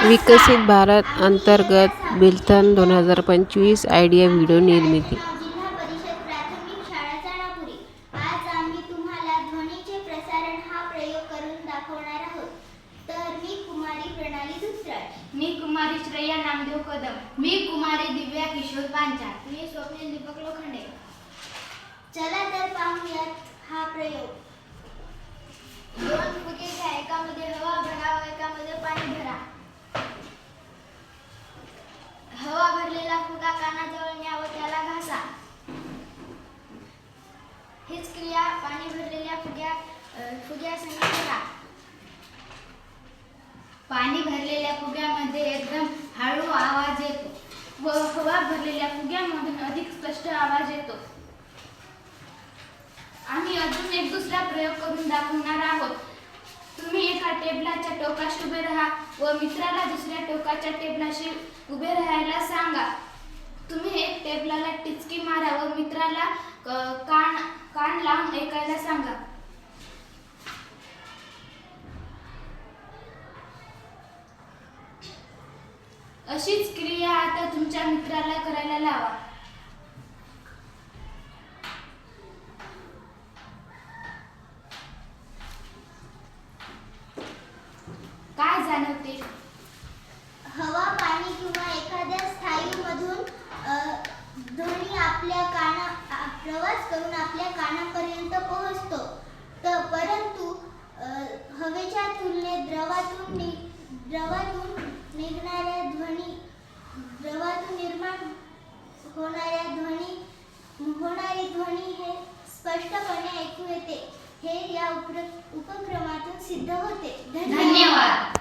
विकसित भारत अंतर्गत बिलथन 2025 idea video निर्मिती. जिल्हा परिषद प्राथमिक शाळा चाणापुरी. आज आम्ही तुम्हाला ध्वनीचे प्रसारण हा प्रयोग करून दाखवणार आहोत. तर मी कुमारी प्रणाली दुसराळ. मी कुमारी श्रेया नामदेव कदम. मी कुमारी दिव्या किशोर पांचाळ. मी स्वप्नील दीपक लोखंडे. चला तर पाहूयात हा प्रयोग. दोन फुगे घ्या, एकामध्ये हवा भरा व एकामध्ये पाणी भरा. हवा भरलेला फुगा कानाजवळ न्या व त्याला घासा. हीच क्रिया पाणी भरलेल्या फुग्यासंग करा. पाणी भरलेल्या फुग्यामध्ये एकदम हळू आवाज येतो व हवा भरलेल्या फुग्यामधून अधिक स्पष्ट आवाज येतो. आम्ही अजून एक दुसरा प्रयोग करून दाखवणार आहोत. तुम्ही एका टेबलाच्या टोकाशी उभे राहा व मित्राला दुसऱ्या टोकाच्या टेबलाशी उभे राहायला सांगा. तुम्ही एक टेबलाला टिचकी मारा व मित्राला कान लावून ऐकायला सांगा. अशीच क्रिया आता तुमच्या मित्राला करायला लावा. काय जाणवते? हवा, पाणी किंवा एखाद्या स्थायूमधून ध्वनी आपल्या प्रवास करून आपल्या कानापर्यंत पोहोचतो. परंतु हवेच्या तुलनेत द्रवातून निर्माण होणारी ध्वनी हे स्पष्टपणे ऐकू येते. हे या उपक्रमातून सिद्ध होते. धन्यवाद.